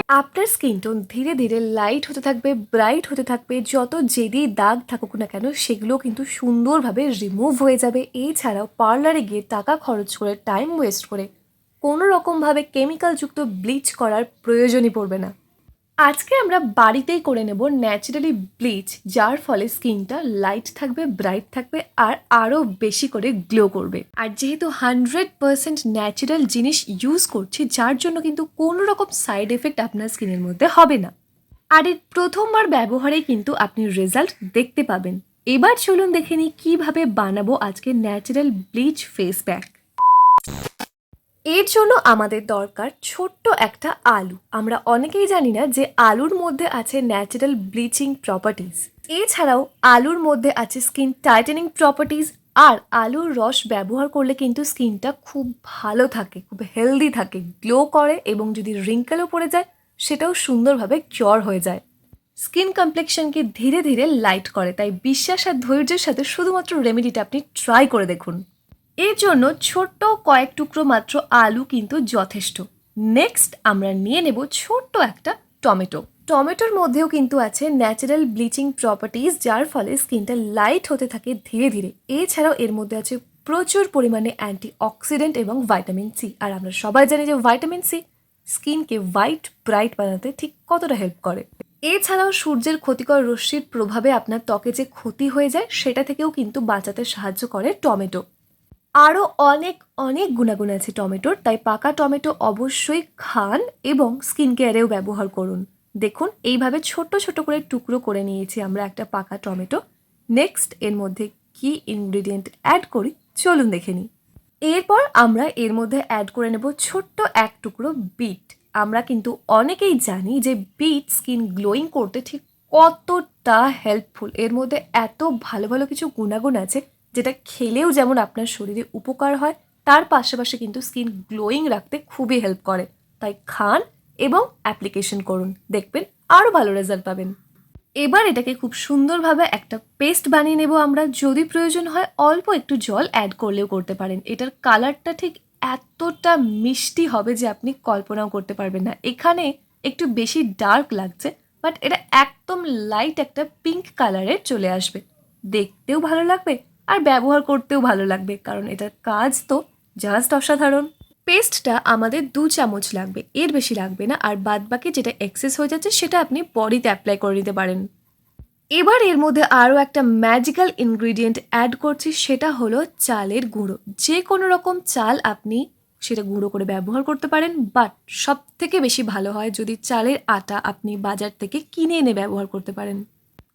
আপনার skin tone ধীরে ধীরে লাইট হতে থাকবে, ব্রাইট হতে থাকবে। যত জেদি দাগ থাকুক না কেন সেগুলো কিন্তু সুন্দরভাবে রিমুভ হয়ে যাবে। এছাড়াও পার্লারে গিয়ে টাকা খরচ করে, টাইম ওয়েস্ট করে কোনো রকমভাবে কেমিক্যালযুক্ত ব্লিচ করার প্রয়োজনই পড়বে না। আজকে আমরা বাড়িতেই করে নেব ন্যাচারালি ব্লিচ, যার ফলে স্কিনটা লাইট থাকবে, ব্রাইট থাকবে আর আরও বেশি করে গ্লো করবে। আর যেহেতু 100% ন্যাচারাল জিনিস ইউজ করছি, যার জন্য কিন্তু কোনো রকম সাইড এফেক্ট আপনার স্কিনের মধ্যে হবে না। আর এর প্রথমবার ব্যবহারেই কিন্তু আপনি রেজাল্ট দেখতে পাবেন। এবার চলুন দেখে নিই কীভাবে বানাবো আজকে ন্যাচারাল ব্লিচ ফেস প্যাক। এর জন্য আমাদের দরকার ছোট্ট একটা আলু। আমরা অনেকেই জানি না যে আলুর মধ্যে আছে ন্যাচারাল ব্লিচিং প্রপার্টিজ। এছাড়াও আলুর মধ্যে আছে স্কিন টাইটেনিং প্রপার্টিজ। আর আলুর রস ব্যবহার করলে কিন্তু স্কিনটা খুব ভালো থাকে, খুব হেলদি থাকে, গ্লো করে এবং যদি রিঙ্কেলও পড়ে যায় সেটাও সুন্দরভাবে কিওর হয়ে যায়। স্কিন কমপ্লেকশনকে ধীরে ধীরে লাইট করে। তাই বিশ্বাস আর ধৈর্যের সাথে শুধুমাত্র রেমেডিটা আপনি ট্রাই করে দেখুন। এর জন্য ছোট্ট কয়েক টুকরো মাত্র আলু কিন্তু যথেষ্ট। নেক্সট আমরা নিয়ে নেব ছোট্ট একটা টমেটো। টমেটোর মধ্যেও কিন্তু আছে ন্যাচারাল ব্লিচিং প্রপার্টিজ, যার ফলে স্কিনটা লাইট হতে থাকে ধীরে ধীরে। এছাড়াও এর মধ্যে আছে প্রচুর পরিমাণে অ্যান্টি অক্সিডেন্ট এবং ভাইটামিন সি। আর আমরা সবাই জানি যে ভাইটামিন সি স্কিনকে হোয়াইট ব্রাইট বানাতে ঠিক কতটা হেল্প করে। এছাড়াও সূর্যের ক্ষতিকর রশ্মির প্রভাবে আপনার ত্বকে যে ক্ষতি হয়ে যায় সেটা থেকেও কিন্তু বাঁচাতে সাহায্য করে টমেটো। আরও অনেক অনেক গুণাগুণ আছে টমেটোর, তাই পাকা টমেটো অবশ্যই খান এবং স্কিন কেয়ারেও ব্যবহার করুন। দেখুন এইভাবে ছোট ছোট করে টুকরো করে নিয়েছি আমরা একটা পাকা টমেটো। নেক্সট এর মধ্যে কি ইনগ্রিডিয়েন্ট অ্যাড করি চলুন দেখে নিই। এরপর আমরা এর মধ্যে অ্যাড করে নেব ছোট্ট এক টুকরো বিট। আমরা কিন্তু অনেকেই জানি যে বিট স্কিন গ্লোয়িং করতে ঠিক কতটা হেল্পফুল। এর মধ্যে এত ভালো ভালো কিছু গুণাগুণ আছে যেটা খেলেও যেমন আপনার শরীরে উপকার হয়, তার পাশাপাশি কিন্তু স্কিন গ্লোয়িং রাখতে খুবই হেল্প করে। তাই খান এবং অ্যাপ্লিকেশন করুন, দেখবেন আরও ভালো রেজাল্ট পাবেন। এবার এটাকে খুব সুন্দরভাবে একটা পেস্ট বানিয়ে নেব আমরা। যদি প্রয়োজন হয় অল্প একটু জল অ্যাড করলেও করতে পারেন। এটার কালারটা ঠিক এতটা মিষ্টি হবে যে আপনি কল্পনাও করতে পারবেন না। এখানে একটু বেশি ডার্ক লাগছে, বাট এটা একদম লাইট একটা পিঙ্ক কালারের চলে আসবে। দেখতেও ভালো লাগবে আর ব্যবহার করতেও ভালো লাগবে, কারণ এটার কাজ তো জাস্ট অসাধারণ। পেস্টটা আমাদের 2 চামচ লাগবে, এর বেশি লাগবে না। আর বাদ বাকি যেটা এক্সেস হয়ে যাচ্ছে সেটা আপনি বডিতে অ্যাপ্লাই করে নিতে পারেন। এবার এর মধ্যে আরও একটা ম্যাজিক্যাল ইনগ্রিডিয়েন্ট অ্যাড করছি, সেটা হলো চালের গুঁড়ো। যে কোনো রকম চাল আপনি সেটা গুঁড়ো করে ব্যবহার করতে পারেন, বাট সব থেকে বেশি ভালো হয় যদি চালের আটা আপনি বাজার থেকে কিনে এনে ব্যবহার করতে পারেন।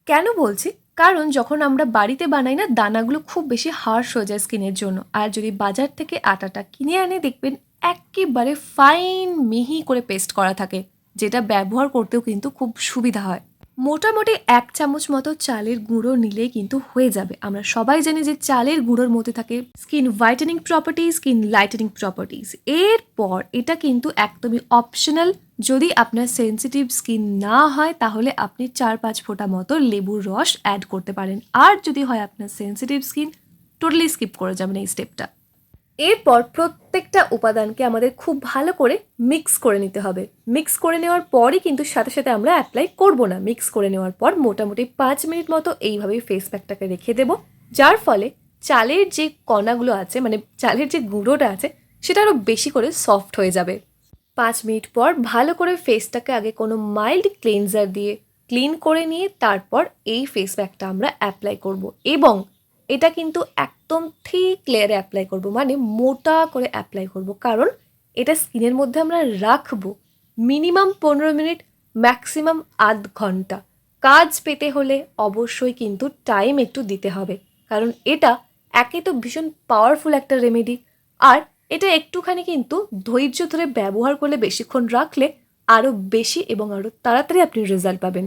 কেন বলছি? কারণ যখন আমরা বাড়িতে বানাই না, দানাগুলো খুব বেশি হার্শ হয়ে যায় স্কিনের জন্য। আর যদি বাজার থেকে আটাটা কিনে আনে দেখবেন একেবারে ফাইন মিহি করে পেস্ট করা থাকে, যেটা ব্যবহার করতেও কিন্তু খুব সুবিধা হয়। মোটামুটি 1 চামচ মতো চালের গুঁড়ো নিলেই কিন্তু হয়ে যাবে। আমরা সবাই জানি যে চালের গুঁড়োর মধ্যে থাকে skin whitening properties, skin lightning properties. এরপর এটা কিন্তু একদমই অপশনাল। যদি আপনার সেন্সিটিভ স্কিন না হয় তাহলে আপনি 4-5 ফোঁটা মতো লেবুর রস অ্যাড করতে পারেন। আর যদি হয় আপনার সেন্সিটিভ স্কিন, টোটালি স্কিপ করে যাবেন এই স্টেপটা। এরপর প্রত্যেকটা উপাদানকে আমাদের খুব ভালো করে মিক্স করে নিতে হবে। মিক্স করে নেওয়ার পরই কিন্তু সাথে সাথে আমরা অ্যাপ্লাই করব না। মিক্স করে নেওয়ার পর মোটামুটি 5 মিনিট মতো এইভাবেই ফেস প্যাকটাকে রেখে দেব, যার ফলে চালের যে কণাগুলো আছে, মানে চালের যে গুঁড়োটা আছে, সেটা আরও বেশি করে সফট হয়ে যাবে। 5 মিনিট পর ভালো করে ফেসটাকে আগে কোনো মাইল্ড ক্লিনজার দিয়ে ক্লিন করে নিয়ে তারপর এই ফেস প্যাকটা আমরা অ্যাপ্লাই করব। এবং এটা কিন্তু একদম থিক লেয়ারে অ্যাপ্লাই করব, মানে মোটা করে অ্যাপ্লাই করব, কারণ এটা স্কিনের মধ্যে আমরা রাখবো মিনিমাম 15 মিনিট, ম্যাক্সিমাম আধ ঘন্টা। কাজ পেতে হলে অবশ্যই কিন্তু টাইম একটু দিতে হবে, কারণ এটা একে তো ভীষণ পাওয়ারফুল একটা রেমেডি, আর এটা একটুখানি কিন্তু ধৈর্য ধরে ব্যবহার করলে, বেশিক্ষণ রাখলে আরও বেশি এবং আরও তাড়াতাড়ি আপনি রেজাল্ট পাবেন।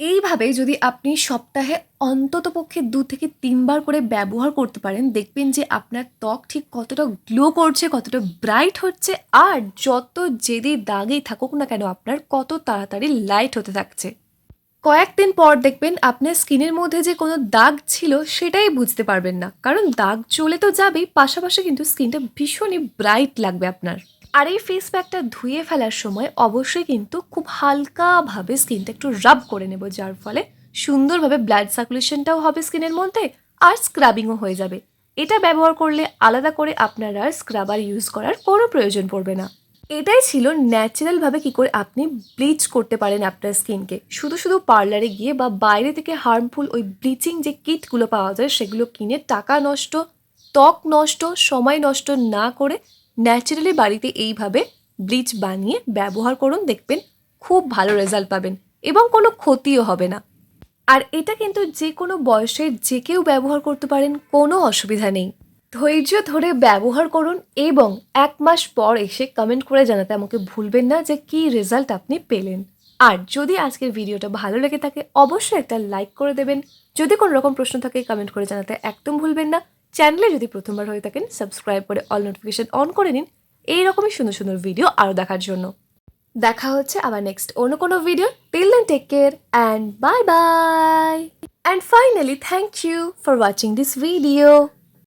এইভাবে যদি আপনি সপ্তাহে অন্ততপক্ষে 2 থেকে 3 বার করে ব্যবহার করতে পারেন, দেখবেন যে আপনার ত্বক ঠিক কতটা গ্লো করছে, কতটা ব্রাইট হচ্ছে, আর যত জেদি দাগেই থাকুক না কেন আপনার কত তাড়াতাড়ি লাইট হতে থাকছে। কয়েকদিন পর দেখবেন আপনার স্কিনের মধ্যে যে কোনো দাগ ছিল সেটাই বুঝতে পারবেন না, কারণ দাগ চলে তো যাবেই, পাশাপাশি কিন্তু স্কিনটা ভীষণই ব্রাইট লাগবে আপনার। আর এই ফেস প্যাকটা ধুয়ে ফেলার সময় অবশ্যই কিন্তু খুব হালকাভাবে স্কিনটা একটু রাব করে নেব, যার ফলে সুন্দরভাবে ব্লাড সার্কুলেশনটাও হবে স্কিনের মধ্যে আর স্ক্রাবিংও হয়ে যাবে। এটা ব্যবহার করলে আলাদা করে আপনার আর স্ক্রাবার ইউজ করার কোনো প্রয়োজন পড়বে না। এটাই ছিল ন্যাচারালভাবে কী করে আপনি ব্লিচ করতে পারেন আপনার স্কিনকে। শুধু শুধু পার্লারে গিয়ে বা বাইরে থেকে হার্মফুল ওই ব্লিচিং যে কিটগুলো পাওয়া যায় সেগুলো কিনে টাকা নষ্ট, ত্বক নষ্ট, সময় নষ্ট না করে ন্যাচারালি বাড়িতে এইভাবে ব্লিচ বানিয়ে ব্যবহার করুন, দেখবেন খুব ভালো রেজাল্ট পাবেন এবং কোনো ক্ষতিও হবে না। আর এটা কিন্তু যে কোনো বয়সের যে কেউ ব্যবহার করতে পারেন, কোনো অসুবিধা নেই। ধৈর্য ধরে ব্যবহার করুন এবং 1 মাস পর এসে কমেন্ট করে জানাতে আমাকে ভুলবেন না যে কী রেজাল্ট আপনি পেলেন। আর যদি আজকের ভিডিওটা ভালো লেগে থাকে অবশ্যই একটা লাইক করে দেবেন। যদি কোনো রকম প্রশ্ন থাকে কমেন্ট করে জানাতে একদম ভুলবেন না। চ্যানেলে যদি প্রথমবার হয়ে থাকেন সাবস্ক্রাইব করে অল নোটিফিকেশন অন করে নিন এইরকমই সুন্দর সুন্দর ভিডিও আরও দেখার জন্য। দেখা হচ্ছে আবার নেক্সট অন্য কোনো video. Till then take care and bye bye. And finally, thank you for watching this video.